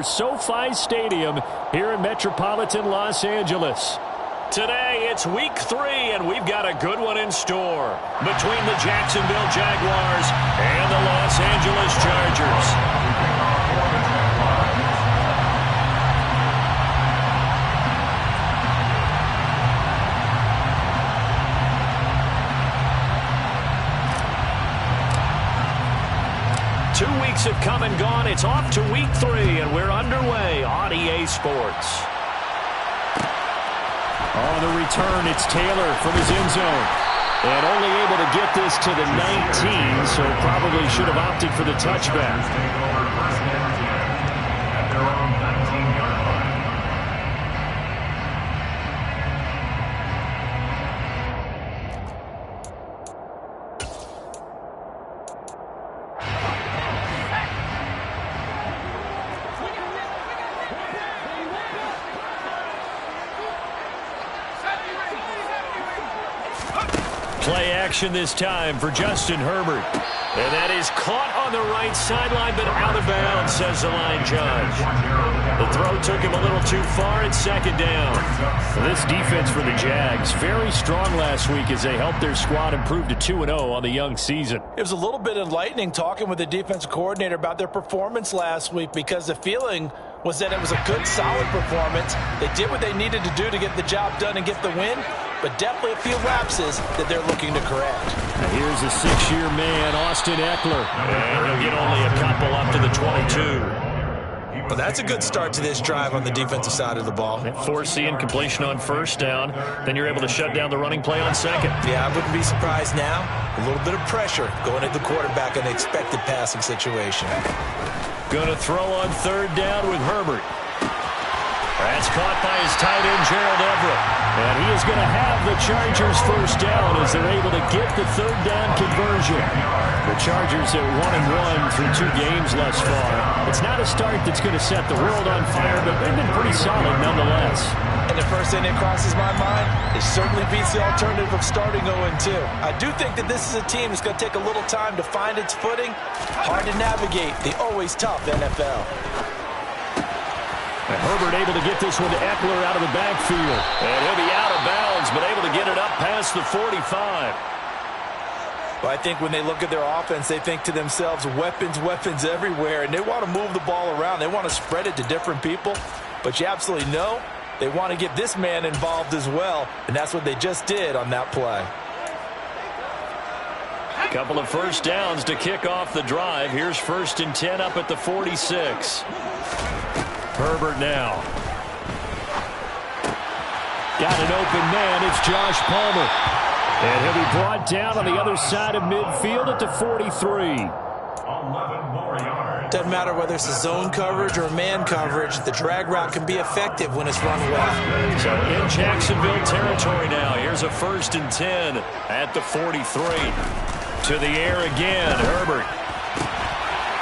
SoFi Stadium here in metropolitan Los Angeles. Today, it's week 3, and we've got a good one in store between the Jacksonville Jaguars and the Los Angeles Chargers. 2 weeks have come and gone. It's off to week 3, and we're underway on EA Sports. On the return, it's Taylor from his end zone. And only able to get this to the 19, so probably should have opted for the touchback. Play action this time for Justin Herbert. And that is caught on the right sideline, but out of bounds, says the line judge. The throw took him a little too far. It's second down. This defense for the Jags, very strong last week as they helped their squad improve to 2-0 on the young season. It was a little bit enlightening talking with the defensive coordinator about their performance last week, because the feeling was that it was a good, solid performance. They did what they needed to do to get the job done and get the win, but definitely a few lapses that they're looking to correct. Now here's a 6-year man, Austin Eckler. And he'll get only a couple up to the 22. Well, that's a good start to this drive on the defensive side of the ball. Force the incompletion on first down. Then you're able to shut down the running play on second. Yeah, I wouldn't be surprised now. A little bit of pressure going at the quarterback in the expected passing situation. Going to throw on third down with Herbert. That's caught by his tight end, Gerald Everett. And he is going to have the Chargers first down as they're able to get the third down conversion. The Chargers at 1-1 through 2 games thus far. It's not a start that's going to set the world on fire, but they've been pretty solid nonetheless. And the first thing that crosses my mind, it certainly beats the alternative of starting 0-2. I do think that this is a team that's going to take a little time to find its footing. Hard to navigate the always tough NFL. And Herbert able to get this one to Eckler out of the backfield. And he'll be out of bounds, but able to get it up past the 45. Well, I think when they look at their offense, they think to themselves, weapons, weapons everywhere, and they want to move the ball around. They want to spread it to different people, but you absolutely know they want to get this man involved as well, and that's what they just did on that play. A couple of first downs to kick off the drive. Here's 1st and 10 up at the 46. Herbert now. Got an open man. It's Josh Palmer. And he'll be brought down on the other side of midfield at the 43. 11 more yards. Doesn't matter whether it's a zone coverage or man coverage, the drag route can be effective when it's run well. So in Jacksonville territory now. Here's a 1st and 10 at the 43. To the air again, Herbert.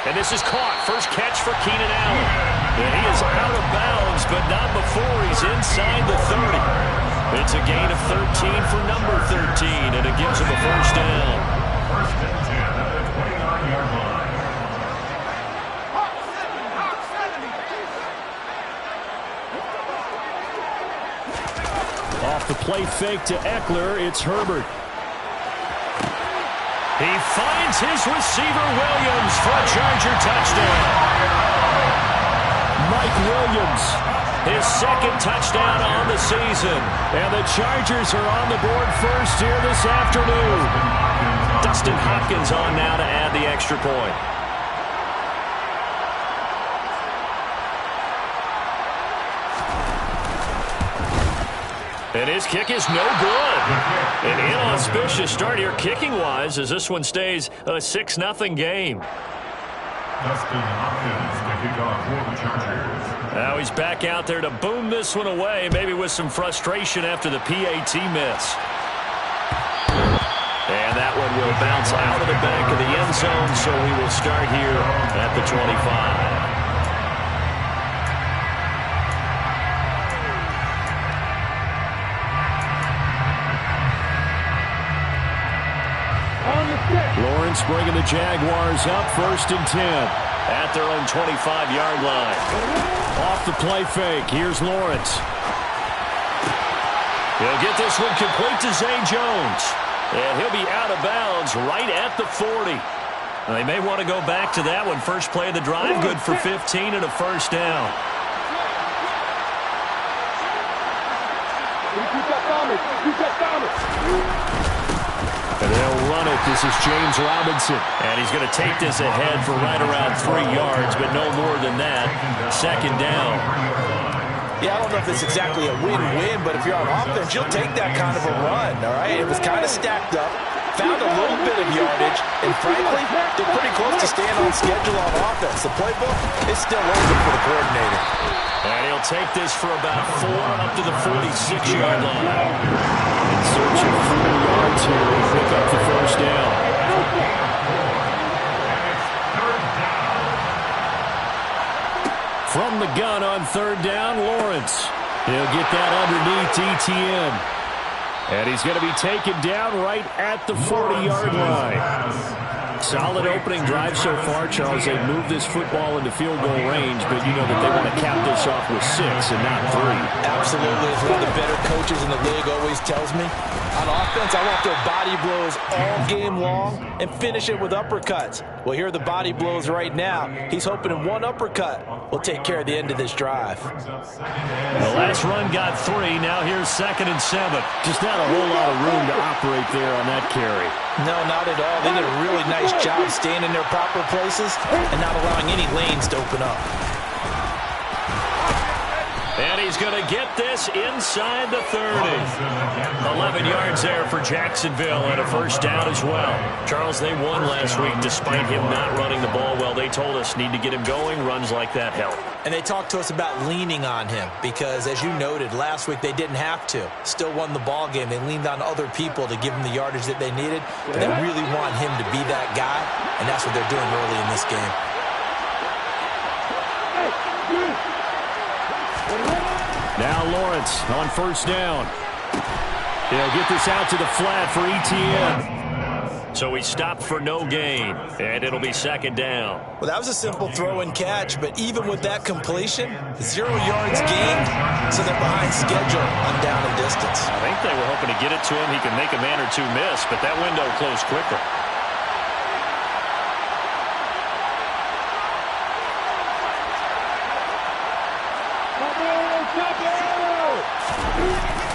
And this is caught. First catch for Keenan Allen. And he is out of bounds, but not before he's inside the 30. It's a gain of 13 for number 13, and it gives him a first down. 1st and 10 at the 29-yard line. Off the play fake to Eckler, it's Herbert. He finds his receiver, Williams, for a Charger touchdown. Mike Williams, his 2nd touchdown on the season. And the Chargers are on the board first here this afternoon. Dustin Hopkins on now to add the extra point. And his kick is no good. An inauspicious start here kicking-wise as this one stays a 6-0 game. Dustin Hopkins to kick off for the Chargers. Now he's back out there to boom this one away, maybe with some frustration after the PAT miss. And that one will bounce out of the back of the end zone, so we will start here at the 25. Lawrence bringing the Jaguars up 1st and 10. at their own 25-yard line. Off the play fake. Here's Lawrence. He'll get this one complete to Zay Jones. And he'll be out of bounds right at the 40. They may want to go back to that one. First play of the drive, good for 15 and a first down. And they'll run it. This is James Robinson. And he's going to take this ahead for right around 3 yards, but no more than that. Second down. Yeah, I don't know if it's exactly a win-win, but if you're on offense, you'll take that kind of a run, all right? It was kind of stacked up, found a little bit of yardage, and frankly, they're pretty close to staying on schedule on offense. The playbook is still open for the coordinator. And he'll take this for about 4 up to the 46-yard line. In search of 4 yards here, they pick up the first down. From the gun on third down, Lawrence. He'll get that underneath ETN. And he's going to be taken down right at the 40-yard line. Solid opening drive so far, Charles. They've moved this football into field goal range, but you know that they want to cap this off with 6 and not 3. Absolutely. As one of the better coaches in the league always tells me, on offense, I want their body blows all game long and finish it with uppercuts. Well, here are the body blows right now. He's hoping in one uppercut will take care of the end of this drive. The last run got 3. Now here's 2nd and 7. Just not a whole lot of room to operate there on that carry. No, not at all. They did a really nice job staying in their proper places and not allowing any lanes to open up. And he's going to get this inside the 30. 11 yards there for Jacksonville and a first down as well. Charles, they won last week despite him not running the ball well. They told us need to get him going. Runs like that help. And they talked to us about leaning on him because, as you noted, last week they didn't have to. Still won the ball game. They leaned on other people to give them the yardage that they needed. But they really want him to be that guy, and that's what they're doing early in this game. Now Lawrence on first down. He'll get this out to the flat for ETN. So he stopped for no gain, and it'll be 2nd down. Well, that was a simple throw and catch, but even with that completion, 0 yards gained, so they're behind schedule on down and distance. I think they were hoping to get it to him. He can make a man or two miss, but that window closed quicker.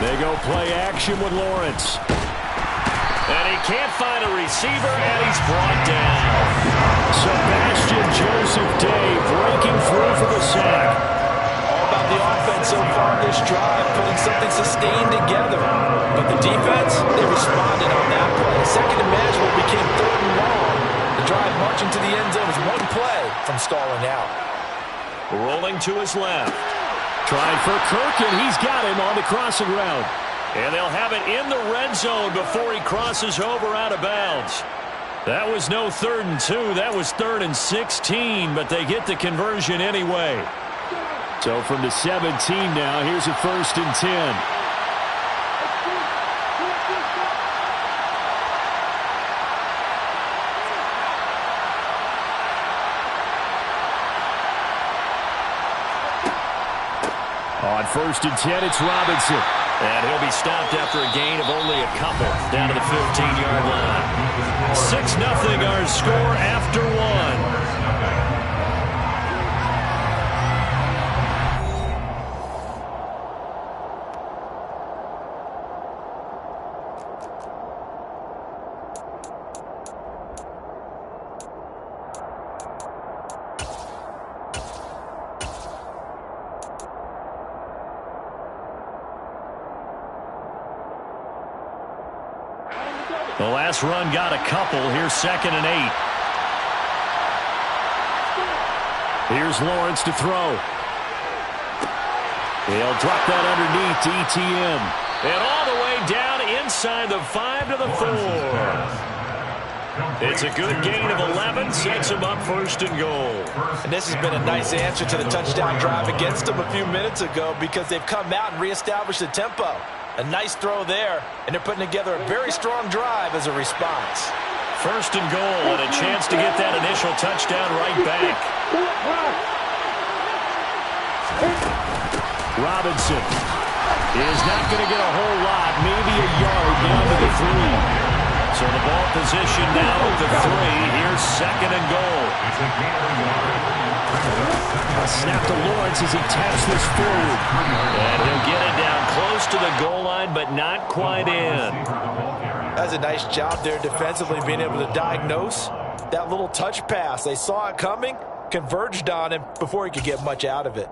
They go play action with Lawrence. And he can't find a receiver, and he's brought down. Sebastian Joseph Day breaking through for the sack. All about the offense so far this drive, putting something sustained together. But the defense, they responded on that play. Second and manageable became 3rd and long. The drive marching to the end zone is one play from stalling out. Rolling to his left. Tried for Kirk, and he's got him on the crossing route. And they'll have it in the red zone before he crosses over out of bounds. That was no 3rd and 2. That was 3rd and 16, but they get the conversion anyway. So from the 17 now, here's a 1st and 10. On 1st and 10, it's Robinson. And he'll be stopped after a gain of only a couple down to the 15-yard line. 6-0 our score after 1. The last run got a couple. Here's 2nd and 8. Here's Lawrence to throw. He'll drop that underneath to ETN. And all the way down inside the 5 to the 4. It's a good gain of 11. Sets him up 1st and goal. And this has been a nice answer to the touchdown drive against them a few minutes ago because they've come out and reestablished the tempo. A nice throw there, and they're putting together a very strong drive as a response. First and goal, and a chance to get that initial touchdown right back. Robinson is not going to get a whole lot, maybe a yard down to the 3. So the ball position now at the 3. Here's second and goal. A snap to Lawrence as he taps this forward. And he'll get it down close to the goal line, but not quite in. That's a nice job there defensively, being able to diagnose that little touch pass. They saw it coming, converged on him before he could get much out of it.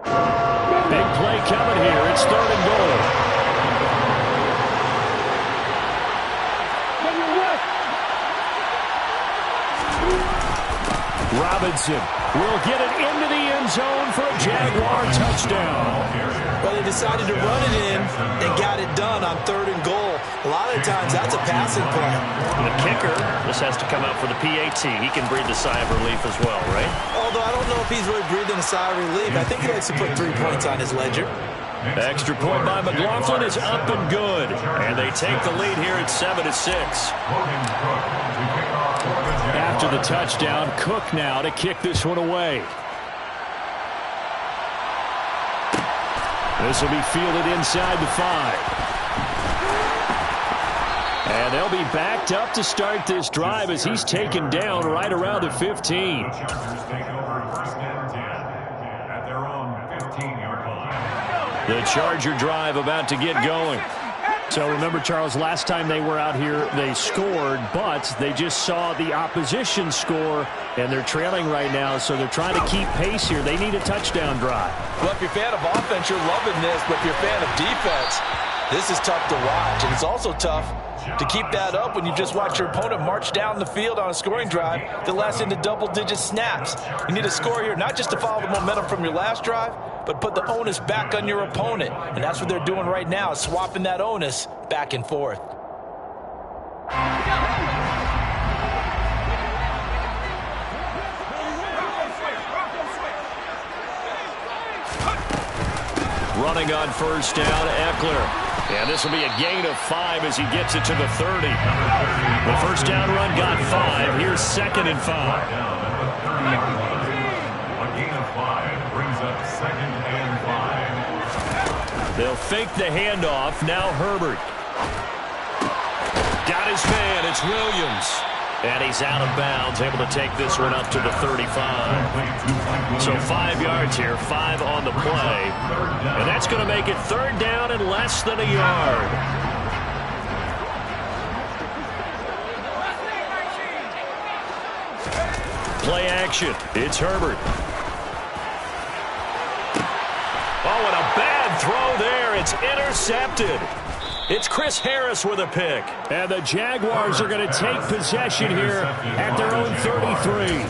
Big play coming here. It's third and goal. Robinson will get it into the end zone for a Jaguar touchdown. Well, they decided to run it in and got it done on third and goal. A lot of times that's a passing play. The kicker, this has to come out for the PAT. He can breathe a sigh of relief as well, right? Although I don't know if he's really breathing a sigh of relief. I think he likes to put 3 points on his ledger. Extra point by McLaughlin is up and good. And they take the lead here at 7-6. After the touchdown, Cook now to kick this one away. This will be fielded inside the 5. And they'll be backed up to start this drive as he's taken down right around the 15. The Charger drive about to get going. So remember, Charles, last time they were out here, they scored, but they just saw the opposition score, and they're trailing right now, so they're trying to keep pace here. They need a touchdown drive. Well, if you're a fan of offense, you're loving this, but if you're a fan of defense, this is tough to watch, and it's also tough to keep that up when you just watch your opponent march down the field on a scoring drive that lasts into double-digit snaps. You need a score here, not just to follow the momentum from your last drive, but put the onus back on your opponent. And that's what they're doing right now, swapping that onus back and forth. Running on first down, Eckler. And this will be a gain of 5 as he gets it to the 30. The first down run got 5. Here's second and 5. A gain of 5 brings up second and 5. They'll fake the handoff. Now Herbert. Got his man. It's Williams. And he's out of bounds, able to take this one up to the 35. So 5 yards here, 5 on the play. And that's going to make it third down and less than a yard. Play action. It's Herbert. Oh, and a bad throw there. It's intercepted. It's Chris Harris with a pick. And the Jaguars are going to take possession here at their own 33.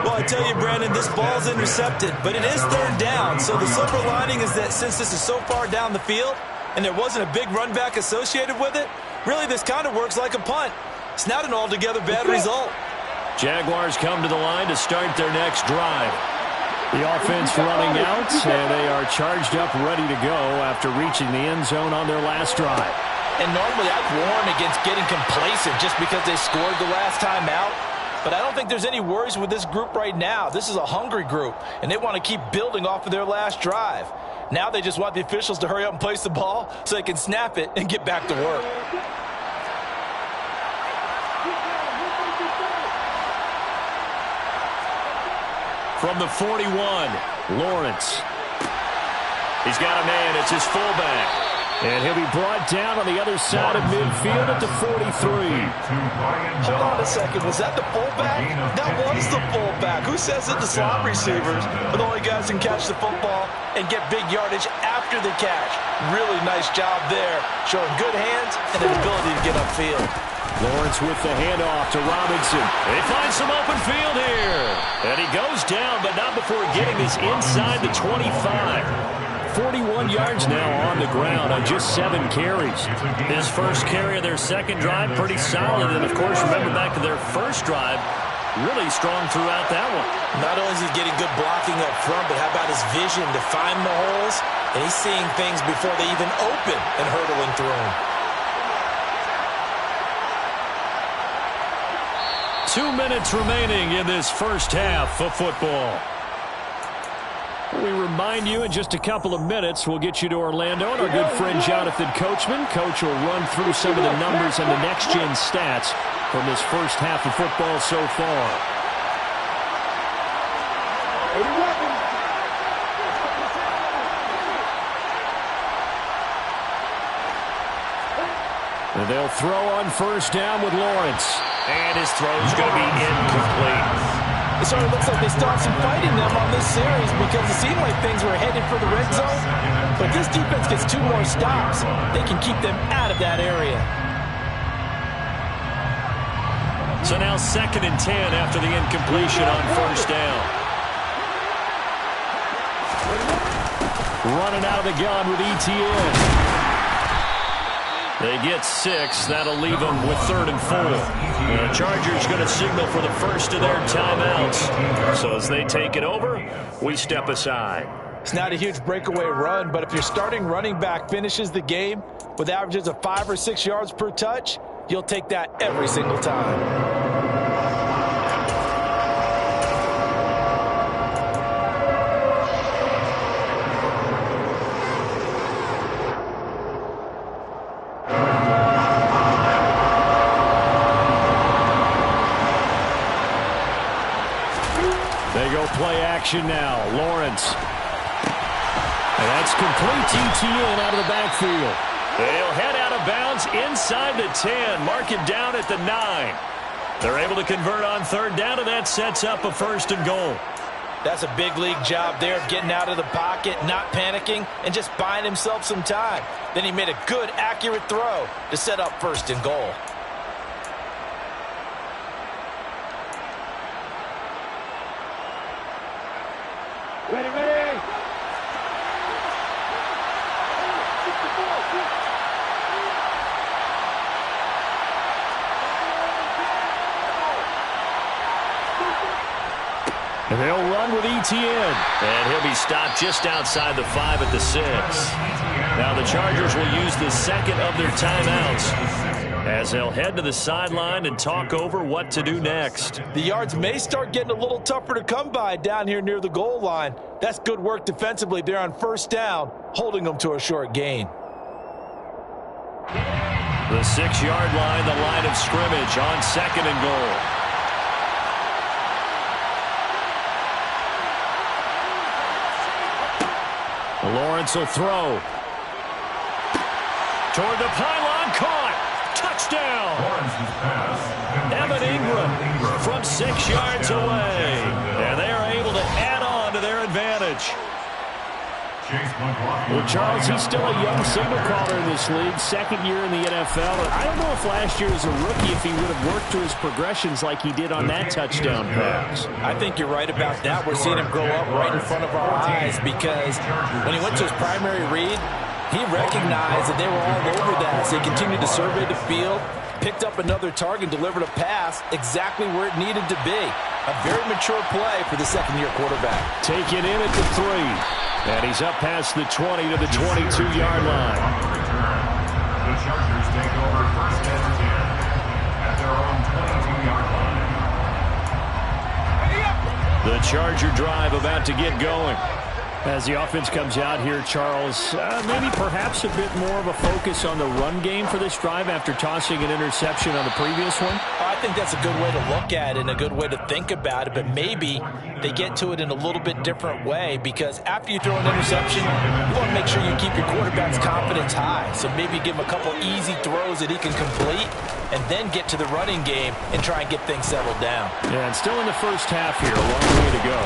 Well, I tell you, Brandon, this ball's intercepted, but it is third down. So the silver lining is that since this is so far down the field and there wasn't a big run back associated with it, really this kind of works like a punt. It's not an altogether bad result. Jaguars come to the line to start their next drive. The offense running out, and they are charged up, ready to go after reaching the end zone on their last drive. And normally I'd warn against getting complacent just because they scored the last time out. But I don't think there's any worries with this group right now. This is a hungry group, and they want to keep building off of their last drive. Now they just want the officials to hurry up and place the ball so they can snap it and get back to work. From the 41, Lawrence. He's got a man. It's his fullback. And he'll be brought down on the other side of midfield at the 43. Hold on a second. Was that the fullback? That was the fullback. Who says that the slot receivers are the only guys who can catch the football and get big yardage after the catch? Really nice job there, showing good hands and an ability to get upfield. Lawrence with the handoff to Robinson. They find some open field here. And he goes down, but not before getting this inside the 25. 41 yards now on the ground on just 7 carries. His first carry of their second drive, pretty solid. And, of course, remember back to their first drive, really strong throughout that one. Not only is he getting good blocking up front, but how about his vision to find the holes? And he's seeing things before they even open and hurdling through them. 2 minutes remaining in this first half of football. We remind you in just a couple of minutes we'll get you to Orlando and our good friend Jonathan Coachman. Coach will run through some of the numbers and the next-gen stats from this first half of football so far. And they'll throw on first down with Lawrence. And his throw's going to be incomplete. It sort of looks like they still have some fight in them on this series because it seemed like things were headed for the red zone. But this defense gets 2 more stops. They can keep them out of that area. So now 2nd and 10 after the incompletion on first down. Running out of the gun with ETN. They get 6. That'll leave them with 3rd and 4. The Chargers going to signal for the first of their timeouts. So as they take it over, we step aside. It's not a huge breakaway run, but if your starting running back finishes the game with averages of 5 or 6 yards per touch, you'll take that every single time. Play action now. Lawrence. And that's complete. ETN out of the backfield. They'll head out of bounds inside the 10. Mark it down at the 9. They're able to convert on 3rd down, and that sets up a 1st and goal. That's a big league job there of getting out of the pocket, not panicking, and just buying himself some time. Then he made a good, accurate throw to set up 1st and goal. Ready. And they'll run with ETN. And he'll be stopped just outside the 5 at the 6. Now the Chargers will use the 2nd of their timeouts as they'll head to the sideline and talk over what to do next. The yards may start getting a little tougher to come by down here near the goal line. That's good work defensively there on 1st down, holding them to a short gain. The 6-yard line, the line of scrimmage on 2nd and goal. Lawrence will throw. Toward the pylon, caught. Touchdown. Evan Ingram from 6 yards away. And they are able to add on to their advantage. Well, Charles, he's still a young signal caller in this league, 2nd year in the NFL. I don't know if last year as a rookie, if he would have worked through his progressions like he did on that touchdown pass. I think you're right about that. We're seeing him grow up right in front of our eyes because when he went to his primary read, he recognized that they were all over that. So he continued to survey the field, picked up another target, delivered a pass exactly where it needed to be. A very mature play for the 2nd-year quarterback. Taken in at the 3. And he's up past the 20 to the 22-yard line. The Chargers take over 1st and 10 at their own 22-yard line. The Charger drive about to get going. As the offense comes out here, Charles, maybe perhaps a bit more of a focus on the run game for this drive after tossing an interception on the previous one? I think that's a good way to look at it and a good way to think about it, but maybe they get to it in a little bit different way because after you throw an interception, you want to make sure you keep your quarterback's confidence high. So maybe give him a couple easy throws that he can complete and then get to the running game and try and get things settled down. Yeah, and still in the first half here, a long way to go.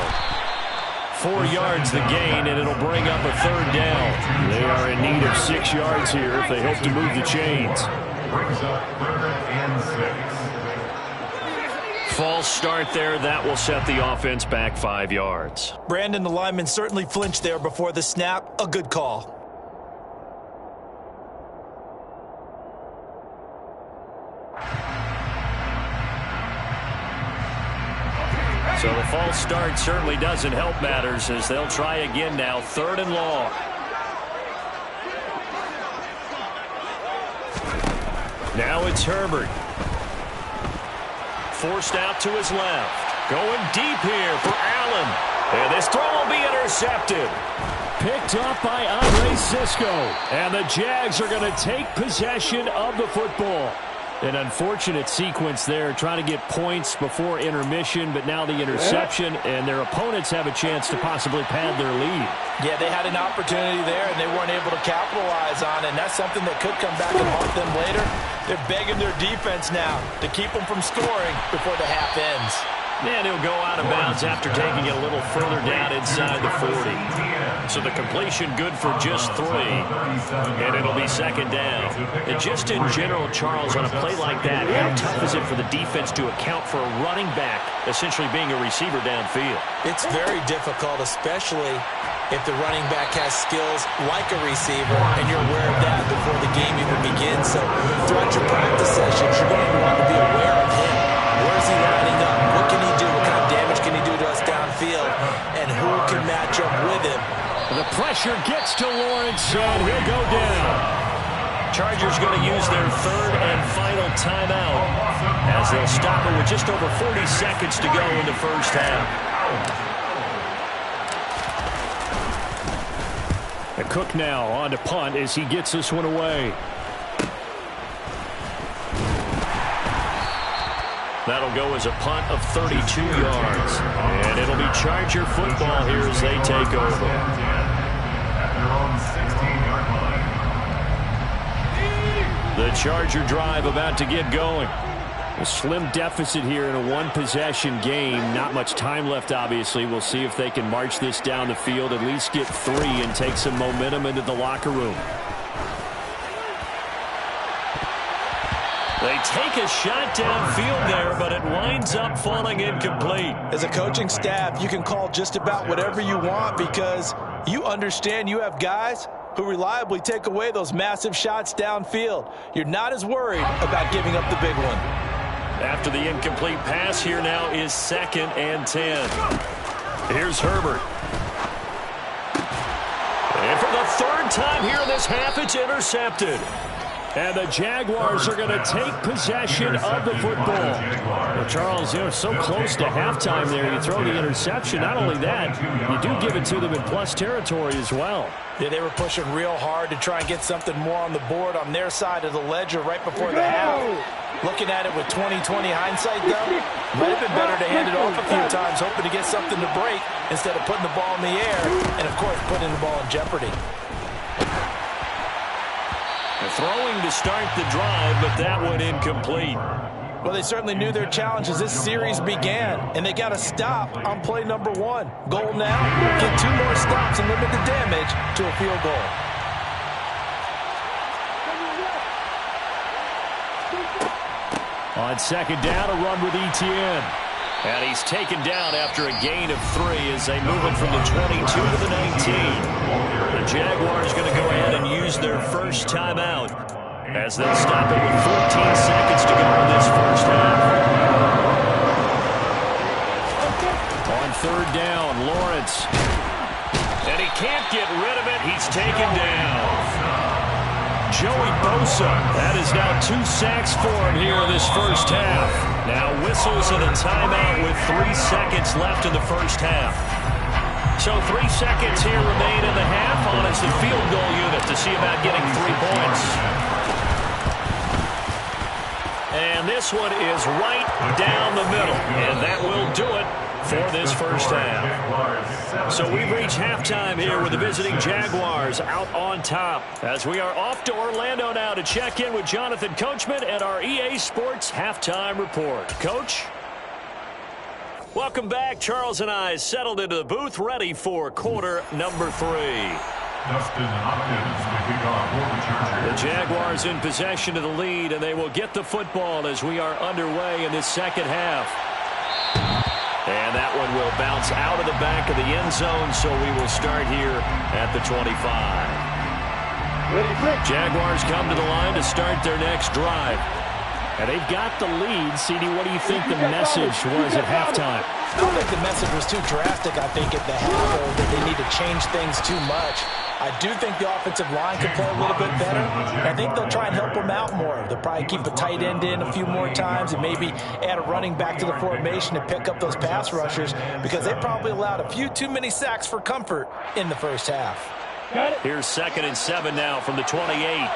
4 yards the gain, and it'll bring up a 3rd down. They are in need of 6 yards here if they hope to move the chains. Brings up 3rd and 6. False start there. That will set the offense back 5 yards. Brandon, the lineman, certainly flinched there before the snap. A good call. So the false start certainly doesn't help matters as they'll try again now, 3rd and long. Now it's Herbert. Forced out to his left. Going deep here for Allen. And this throw will be intercepted. Picked up by Andre Cisco. And the Jags are going to take possession of the football. An unfortunate sequence there, trying to get points before intermission, but now the interception, and their opponents have a chance to possibly pad their lead. Yeah, they had an opportunity there, and they weren't able to capitalize on it, and that's something that could come back and haunt them later. They're begging their defense now to keep them from scoring before the half ends. And he'll go out of bounds after taking it a little further down inside the 40. So the completion good for just 3. And it'll be 2nd down. And just in general, Charles, on a play like that, how tough is it for the defense to account for a running back essentially being a receiver downfield? It's very difficult, especially if the running back has skills like a receiver, and you're aware of that before the game even begins. So throughout your practice sessions, you're going to want to be aware of him. Where is he lining up? What can he do? What kind of damage can he do to us downfield? And who can match up with him? The pressure gets to Lawrence, and he'll go down. Chargers going to use their 3rd and final timeout as they'll stop it with just over 40 seconds to go in the first half. The Cook now on to punt as he gets this one away. That'll go as a punt of 32 yards. And it'll be Charger football here as they take over. The Charger drive about to get going. A slim deficit here in a 1-possession game. Not much time left, obviously. We'll see if they can march this down the field, at least get 3 and take some momentum into the locker room. They take a shot downfield there, but it winds up falling incomplete. As a coaching staff, you can call just about whatever you want because you understand you have guys who reliably take away those massive shots downfield. You're not as worried about giving up the big one. After the incomplete pass, here now is 2nd and 10. Here's Herbert. And for the 3rd time here in this half, it's intercepted. And the Jaguars are going to take possession of the football. Well, Charles, so close to halftime there. You throw the interception. Not only that, you do give it to them in plus territory as well. Yeah, they were pushing real hard to try and get something more on the board on their side of the ledger right before the half. Looking at it with 20/20 hindsight, though, might have been better to hand it off a few times, hoping to get something to break instead of putting the ball in the air and, of course, putting the ball in jeopardy. Throwing to start the drive, but that one incomplete. Well, they certainly knew their challenge as this series began, and they got to stop on play number 1. Goal now, get 2 more stops and limit the damage to a field goal. On 2nd down, a run with Etienne. And he's taken down after a gain of 3 as they move it from the 22 to the 19. The Jaguars going to go ahead and use their first timeout as they'll stop it with 14 seconds to go in this first half. On 3rd down, Lawrence. And he can't get rid of it. He's taken down. Joey Bosa. That is now 2 sacks for him here in this first half. Now whistles and a timeout with 3 seconds left in the first half. So 3 seconds here remain in the half on as the field goal unit to see about getting 3 points. And this one is right down the middle. And that will do it for this first half. So we've reached halftime here with the visiting Jaguars out on top as we are off to Orlando now to check in with Jonathan Coachman and our EA Sports Halftime Report. Coach? Welcome back. Charles and I settled into the booth ready for quarter number 3. Dustin Hopkins to kick off for the Chargers. The Jaguars in possession of the lead, and they will get the football as we are underway in this second half. And that one will bounce out of the back of the end zone, so we will start here at the 25. Jaguars come to the line to start their next drive. And they've got the lead. CD, what do you think the message was at halftime? I don't think the message was too drastic, I think, at the half, or that they need to change things too much. I do think the offensive line could play a little bit better. And I think they'll try and help them out more. They'll probably keep a tight end in a few more times and maybe add a running back to the formation to pick up those pass rushers, because they probably allowed a few too many sacks for comfort in the first half. Here's 2nd and 7 now from the 28.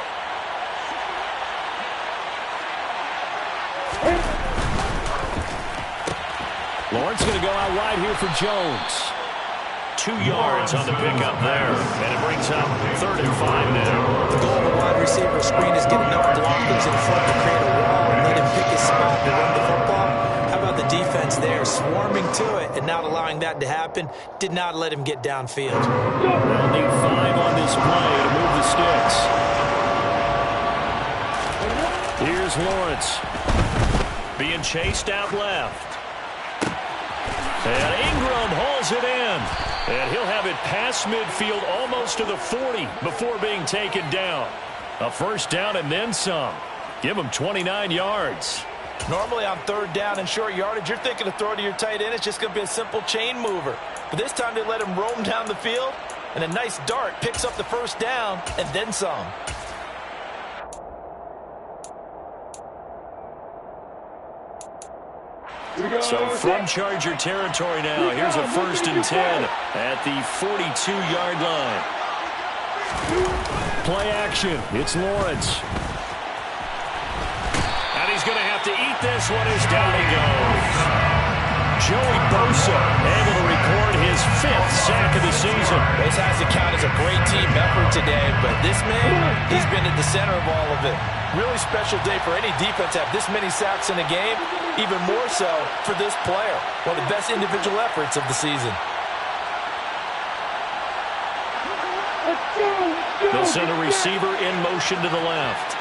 Lawrence going to go out wide here for Jones. 2 yards on the pickup there, and it brings up 3rd and 5 now. The goal of a wide receiver screen is get enough blockers in front to create a wall and let him pick his spot to run the football. How about the defense there, swarming to it and not allowing that to happen? Did not let him get downfield. They'll need 5 on this play to move the sticks. Here's Lawrence. Being chased out left. And Ingram hauls it in. And he'll have it past midfield almost to the 40 before being taken down. A first down and then some. Give him 29 yards. Normally on 3rd down and short yardage, you're thinking to throw to your tight end. It's just going to be a simple chain mover. But this time they let him roam down the field, and a nice dart picks up the first down and then some. So from Charger territory now, here's a 1st and 10 at the 42-yard line. Play action. It's Lawrence. And he's going to have to eat this one as down he goes. Joey Bosa able to record his 5th sack of the season. This has to count as a great team effort today, but this man, he's been at the center of all of it. Really special day for any defense to have this many sacks in a game, even more so for this player. One of the best individual efforts of the season. They'll send a receiver in motion to the left.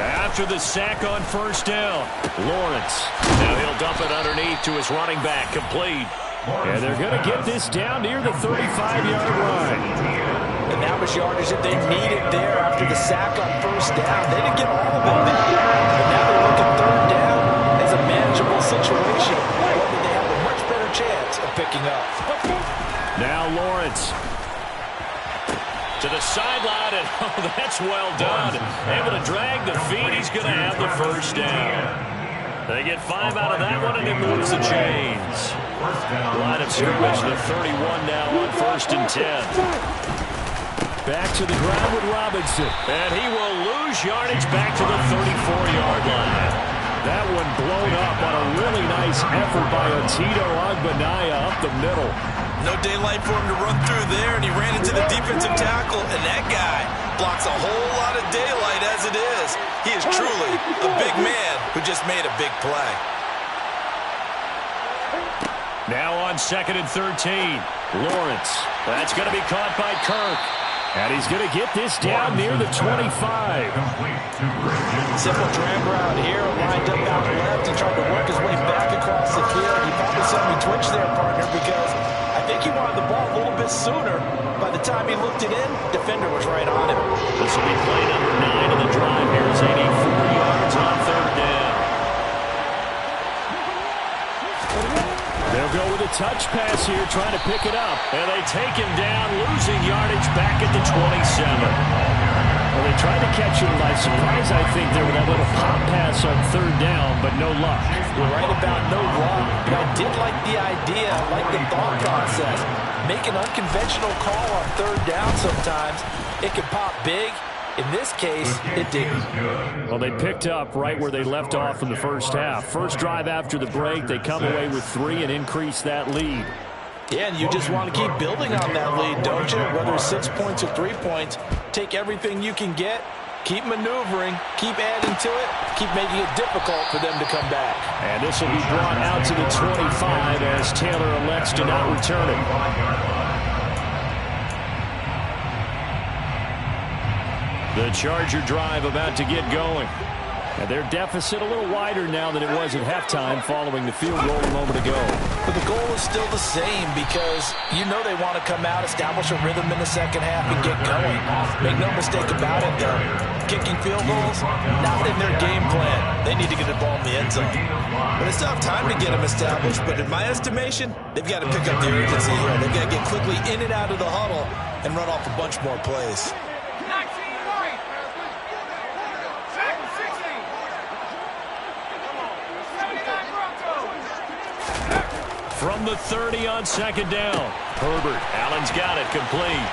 After the sack on 1st down, Lawrence. Now he'll dump it underneath to his running back, complete. And they're going to get this down near the 35-yard line. And that was yardage that they needed there after the sack on 1st down. They didn't get all of it back. But now they're looking 3rd down as a manageable situation. Whether they have a much better chance of picking up. Now Lawrence. To the sideline, and oh, that's well done. Able to drag the feet. He's going to have the first down. They get 5 out of that one, and it moves the chains. Line of scrimmage, the 31 now on 1st and 10. Back to the ground with Robinson. And he will lose yardage back to the 34-yard line. That one blown up on a really nice effort by Otito Agbanaya up the middle. No daylight for him to run through there, and he ran into the defensive tackle, and that guy blocks a whole lot of daylight as it is. He is truly a big man who just made a big play. Now on 2nd and 13. Lawrence. That's going to be caught by Kirk. And he's going to get this down near the 25. Simple drag route here, lined up out left and tried to work his way back across the field. He probably saw me twitch there, partner, because I think he wanted the ball a little bit sooner. By the time he looked it in, defender was right on him. This will be play number 9 of the drive. Here's 84 yards on 3rd down. They'll go with a touch pass here, trying to pick it up. And they take him down, losing yardage back at the 27. Well, they tried to catch him by surprise, I think, there with that little pop pass on 3rd down, but no luck. You're right about no luck, but I did like the idea, like the thought process. Make an unconventional call on 3rd down sometimes. It can pop big. In this case, it didn't. Well, they picked up right where they left off in the first half. First drive after the break, they come away with 3 and increase that lead. Yeah, and you just want to keep building on that lead, don't you? Whether it's 6 points or 3 points, take everything you can get, keep maneuvering, keep adding to it, keep making it difficult for them to come back. And this will be brought out to the 25 as Taylor elects to not return it. The Charger drive about to get going. And their deficit a little wider now than it was at halftime following the field goal a moment ago. But the goal is still the same because you know they want to come out, establish a rhythm in the second half, and get going. Make no mistake about it, though. Kicking field goals, not in their game plan. They need to get the ball in the end zone. But they still have time to get them established. But in my estimation, they've got to pick up the urgency here. They've got to get quickly in and out of the huddle and run off a bunch more plays. From the 30 on second down. Herbert. Allen's got it complete.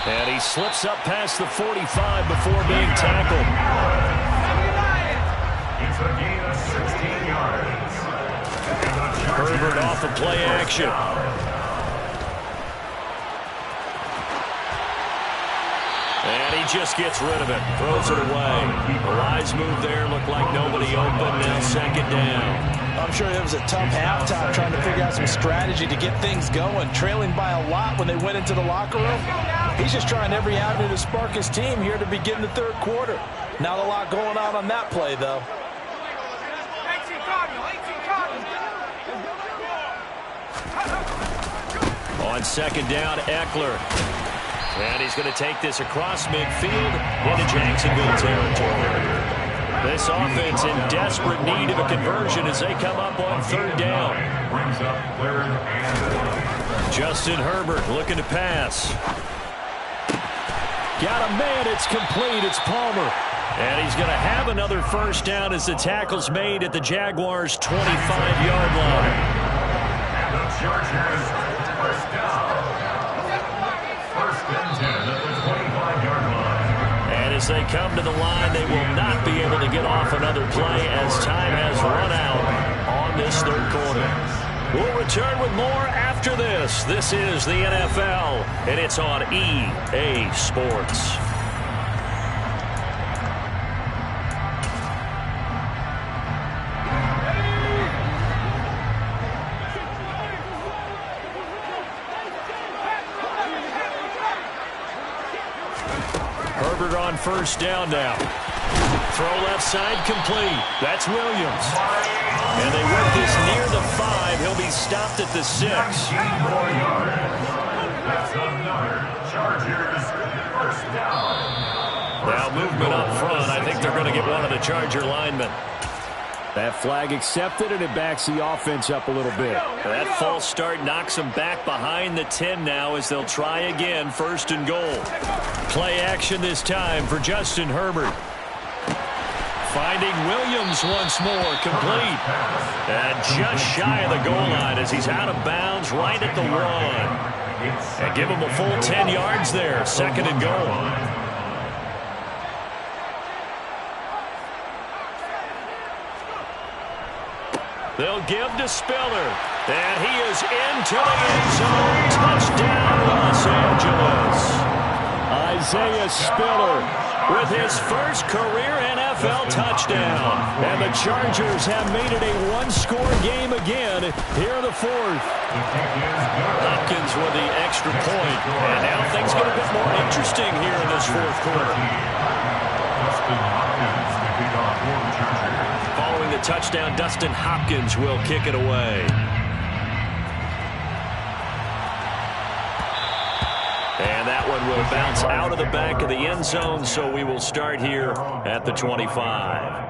And he slips up past the 45 before being tackled. It's a gain of 16 yards. Herbert off of play action. And he just gets rid of it. Throws it away. A wise move there. Looked like nobody open. Now second down. I'm sure it was a tough halftime trying to figure out some strategy to get things going. Trailing by a lot when they went into the locker room. He's just trying every avenue to spark his team here to begin the third quarter. Not a lot going on that play, though. On second down, Eckler. And he's going to take this across midfield into Jacksonville territory. This offense in desperate need of a conversion as they come up on third down. Justin Herbert looking to pass. Got a man, it's complete, it's Palmer. And he's going to have another first down as the tackle's made at the Jaguars' 25-yard line. And the Chargers, first down. First and 10 at the 25-yard line. And as they come to the line, they will not be able to get off another play as time has run out on this third quarter. We'll return with more after this. This is the NFL, and it's on EA Sports. Herbert on first down now. Throw left side complete. That's Williams. And they work this near the 5. He'll be stopped at the 6. 19 more yards. That's another Chargers first down. Now movement up front. I think they're going to get one of the Charger linemen. That flag accepted, and it backs the offense up a little bit. That false start knocks them back behind the 10 now as they'll try again, first and goal. Play action this time for Justin Herbert. Finding Williams once more, complete. And just shy of the goal line as he's out of bounds right at the 1. And give him a full 10 yards there, second and goal. They'll give to Spiller. And he is into the end zone. Touchdown, Los Angeles. Isaiah Spiller with his first career NFL touchdown. And the Chargers have made it a one-score game again here in the fourth. Hopkins with the extra point. And now things get a bit more interesting here in this fourth quarter. Following the touchdown, Dustin Hopkins will kick it away. And that one will bounce out of the back of the end zone, so we will start here at the 25.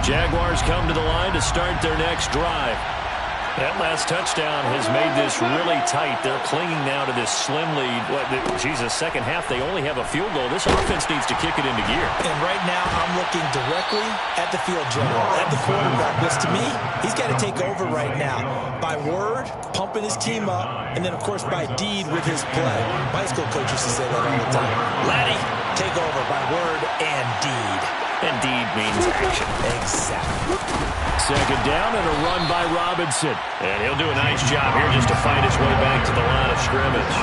Jaguars come to the line to start their next drive. That last touchdown has made this really tight. They're clinging now to this slim lead. Second half, they only have a field goal. This offense needs to kick it into gear. And right now, I'm looking directly at the field general, at the quarterback. Because to me, he's got to take over right now. By word, pumping his team up, and then, of course, by deed with his play. My school coach used to say that all the time. Laddie, take over by word and deed. And deed means action. Exactly. Second down and a run by Robinson. And he'll do a nice job here just to fight his way back to the line of scrimmage.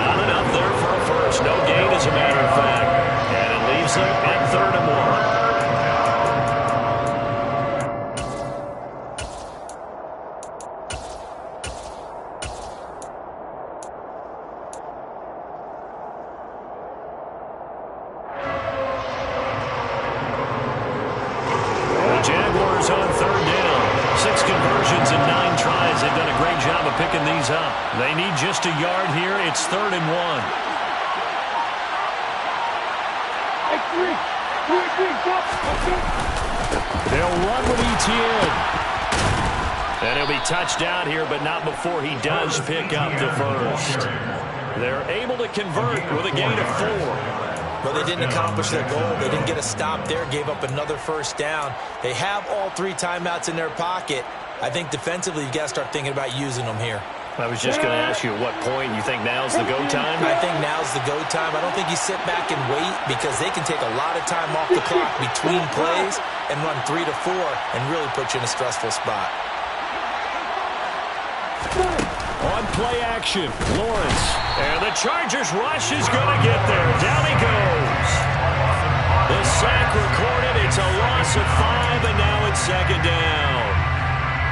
Not enough there for a first. No gain, as a matter of fact. And it leaves them at 3rd and 1. picking these up. They need just a yard here. It's 3rd and 1. They'll run with Etienne. And he'll be touched down here, but not before he does pick up the first. They're able to convert with a gain of 4. But they didn't accomplish their goal. They didn't get a stop there, gave up another first down. They have all 3 timeouts in their pocket. I think defensively, you got to start thinking about using them here. I was just going to ask you at what point you think now's the go time? I think now's the go time. I don't think you sit back and wait because they can take a lot of time off the clock between plays and run 3 to 4 and really put you in a stressful spot. On play action, Lawrence. And the Chargers rush is going to get there. Down he goes. The sack recorded. It's a loss of 5, and now it's 2nd down.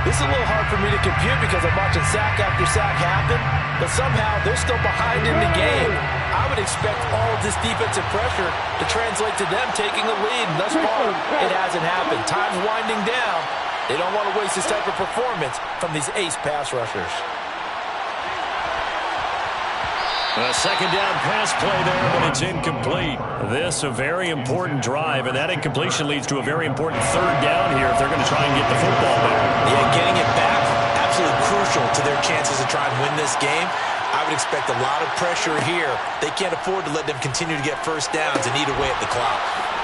This is a little hard for me to compute because I'm watching sack after sack happen, but somehow they're still behind in the game. I would expect all of this defensive pressure to translate to them taking a lead, and thus far, it hasn't happened. Time's winding down. They don't want to waste this type of performance from these ace pass rushers. A 2nd down pass play there, but it's incomplete. This a very important drive, and that incompletion leads to a very important 3rd down here if they're going to try and get the football back. Yeah, getting it back, absolutely crucial to their chances to try and win this game. I would expect a lot of pressure here. They can't afford to let them continue to get first downs and eat away at the clock.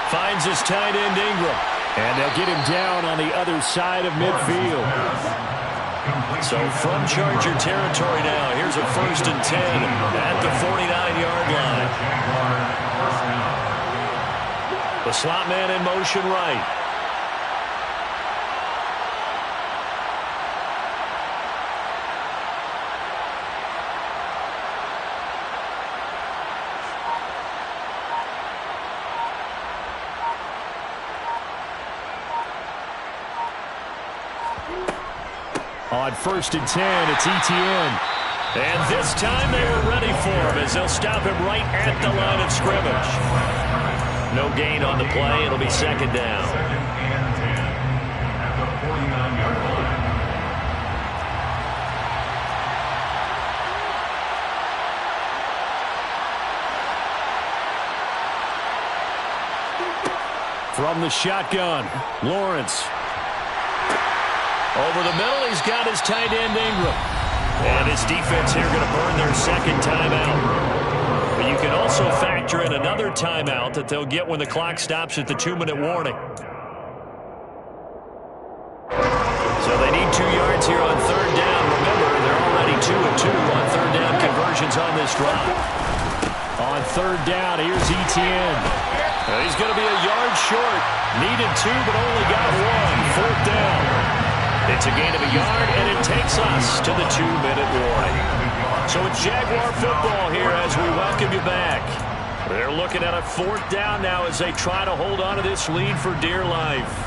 Finds his tight end, Ingram. And they'll get him down on the other side of midfield. So from Charger territory now, here's a 1st and 10 at the 49-yard line. The slot man in motion right. On 1st and 10, it's Etienne. And this time they were ready for him as they'll stop him right at the line of scrimmage. No gain on the play. It'll be 2nd down. 2nd and 10 at the 49-yard line. From the shotgun, Lawrence. Over the middle, he's got his tight end, Ingram. And his defense here going to burn their 2nd timeout. But you can also factor in another timeout that they'll get when the clock stops at the 2-minute warning. So they need 2 yards here on 3rd down. Remember, they're already 2 of 2 on 3rd down conversions on this drive. On 3rd down, here's Etienne. He's going to be a yard short. Needed 2, but only got 1. 4th down. It's a gain of a yard, and it takes us to the 2-minute warning. So it's Jaguar football here as we welcome you back. They're looking at a 4th down now as they try to hold on to this lead for dear life.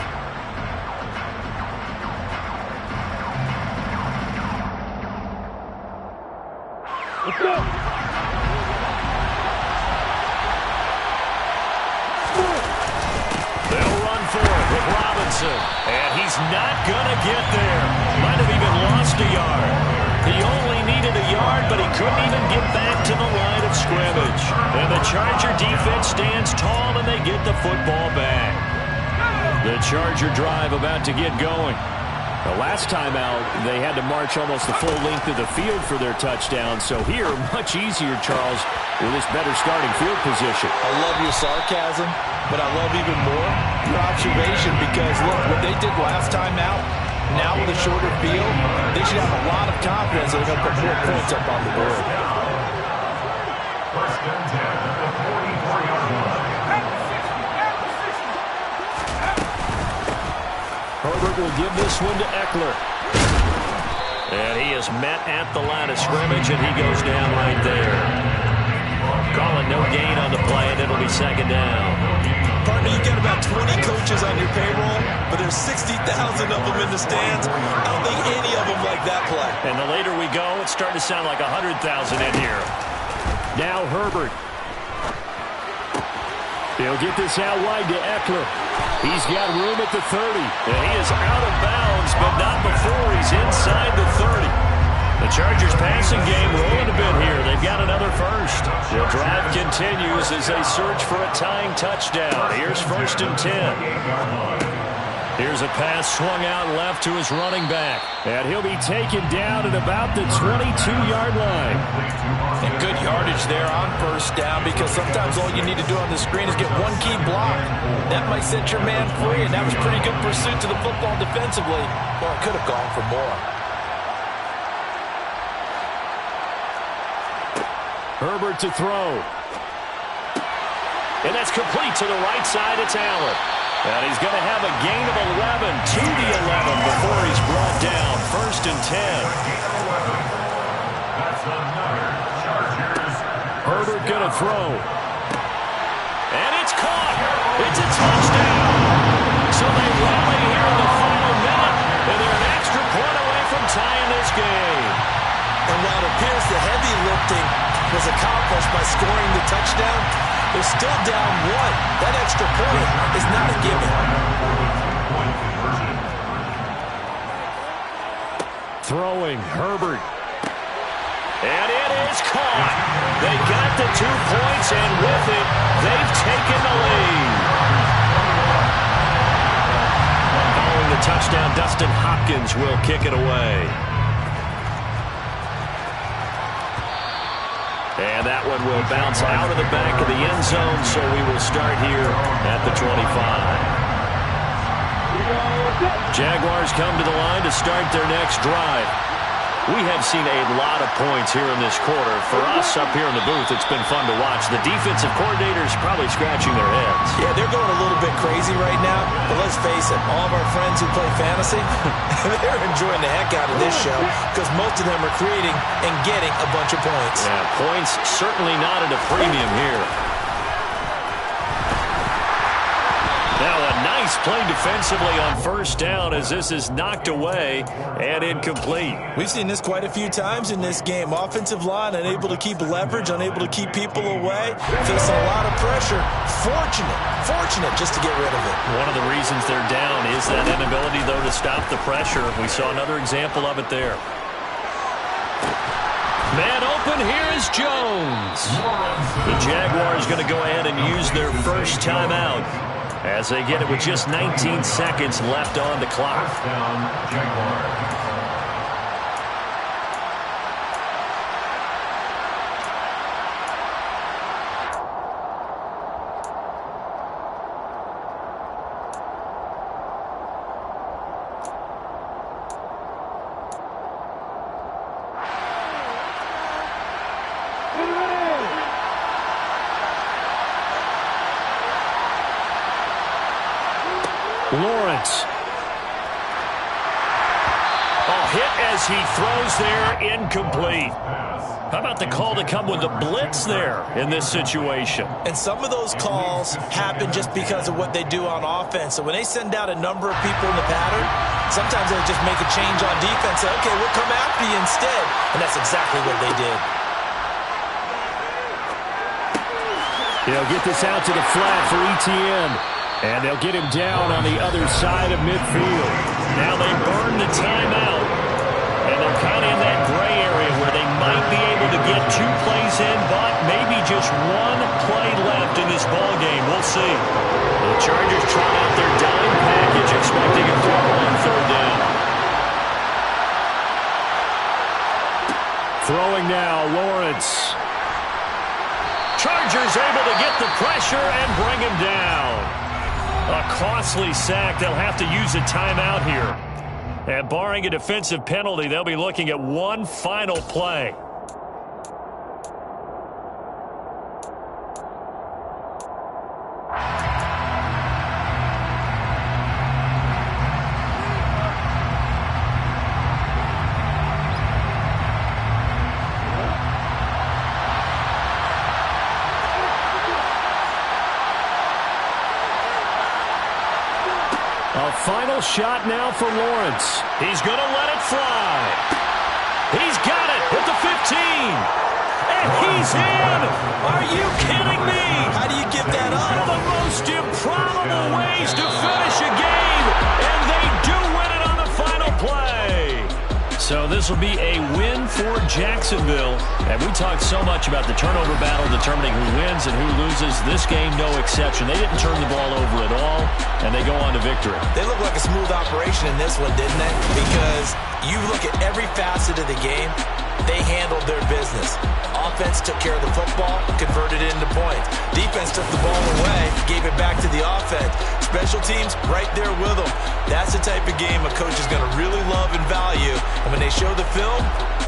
Let's go. They'll run for it with Robinson. And he's not going to get there. Might have even lost a yard. He only needed a yard, but he couldn't even get back to the line of scrimmage. And the Charger defense stands tall, and they get the football back. The Charger drive about to get going. The last time out, they had to march almost the full length of the field for their touchdown. So here, much easier, Charles, with this better starting field position. I love your sarcasm, but I love even more your observation because, look, what they did last time out, now with a shorter field, they should have a lot of confidence they're going to put more points up on the board. 1st and 10 at the 44-yard line. Herbert will give this one to Eckler. And he is met at the line of scrimmage, and he goes down right there. Calling no gain on the play, and it'll be 2nd down. Partner, you got about 20 coaches on your payroll, but there's 60,000 of them in the stands. I don't think any of them like that play. And the later we go, it's starting to sound like 100,000 in here. Now Herbert. He'll get this out wide to Eckler. He's got room at the 30. And he is out of bounds, but not before he's inside the 30. The Chargers passing game rolling a bit here. They've got another first. The drive continues as they search for a tying touchdown. Here's 1st and 10. Here's a pass swung out left to his running back. And he'll be taken down at about the 22-yard line. And good yardage there on 1st down, because sometimes all you need to do on the screen is get one key block. That might set your man free, and that was pretty good pursuit to the football defensively. Well, it could have gone for more. Herbert to throw. And that's complete to the right side. It's Allen. And he's going to have a gain of 11 to the 11 before he's brought down. 1st and 10. That's another Chargers. Herbert going to throw. And it's caught. It's a touchdown. So they rally here in the final minute, and they're an extra point away from tying this game. And while it appears the heavy lifting was accomplished by scoring the touchdown, they're still down 1. That extra point is not a given. Throwing, Herbert. And it is caught. They got the 2 points, and with it, they've taken the lead. Following the touchdown, Dustin Hopkins will kick it away. And that one will bounce out of the back of the end zone, so we will start here at the 25. Jaguars come to the line to start their next drive. We have seen a lot of points here in this quarter. For us up here in the booth, it's been fun to watch. The defensive coordinators probably scratching their heads. Yeah, they're going a little bit crazy right now. But let's face it, all of our friends who play fantasy, they're enjoying the heck out of this show because most of them are creating and getting a bunch of points. Yeah, points certainly not at a premium here. Now a nice play defensively on 1st down as this is knocked away and incomplete. We've seen this quite a few times in this game. Offensive line unable to keep leverage, unable to keep people away, facing a lot of pressure. Fortunate just to get rid of it. One of the reasons they're down is that inability, though, to stop the pressure. We saw another example of it there. Man open, here is Jones. The Jaguars going to go ahead and use their first timeout as they get it with just 19 seconds left on the clock. First down, Jaguars. Lawrence. Hit as he throws there, incomplete. How about the call to come with the blitz there in this situation? And some of those calls happen just because of what they do on offense. So when they send out a number of people in the pattern, sometimes they'll just make a change on defense. Say, okay, we'll come after you instead. And that's exactly what they did. They'll get this out to the flat for ETN. And they'll get him down on the other side of midfield. Now they burn the timeout. And they're kind of in that gray area where they might be able to get 2 plays in, but maybe just 1 play left in this ball game. We'll see. The Chargers trot out their dime package, expecting a throw on 3rd down. Throwing now, Lawrence. Chargers able to get the pressure and bring him down. A costly sack. They'll have to use a timeout here. And barring a defensive penalty, they'll be looking at 1 final play. A final shot now for Lawrence. He's going to let it fly. He's got it at the 15. And he's in. Are you kidding me? How do you give that up? One of the most improbable ways to finish a game. And they do win it on the final play. So this will be a win for Jacksonville. And we talked so much about the turnover battle determining who wins and who loses. This game, no exception. They didn't turn the ball over at all, and they go on to victory. They look like a smooth operation in this one, didn't they? Because you look at every facet of the game, they handled their business. Offense took care of the football, converted it into points. Defense took the ball away, gave it back to the offense. Special teams right there with them. That's the type of game a coach is going to really love and value. And when they show the film,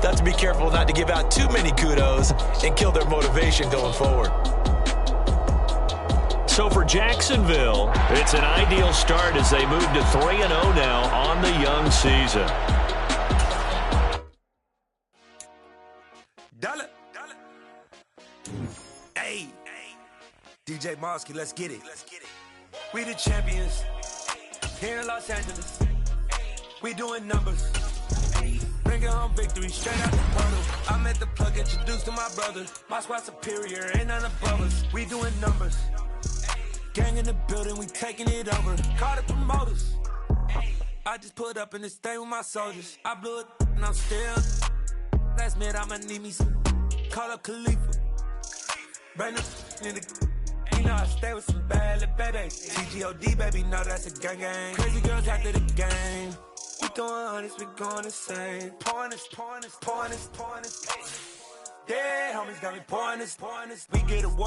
they have to be careful not to give out too many kudos and kill their motivation going forward. So for Jacksonville, it's an ideal start as they move to 3-0 now on the young season. Dollar. Hey, DJ Mosky, let's get it. We the champions here in Los Angeles. We doing numbers. Bringing home victory straight out the portal. I'm at the plug, introduced to my brother. My squad superior, ain't none above us. We doing numbers. Gang in the building, we taking it over. Call the promoters. I just put up in this thing with my soldiers. I blew it and I'm still. Last minute I'ma need me some. Call up Khalifa. Bring the in the. You know I stay with some bad little babies. TGOD baby, know that's a gang gang. Crazy girls after the game. We throwing hundreds, we going insane. Pouring this. Yeah, homies got me pouring this. We get a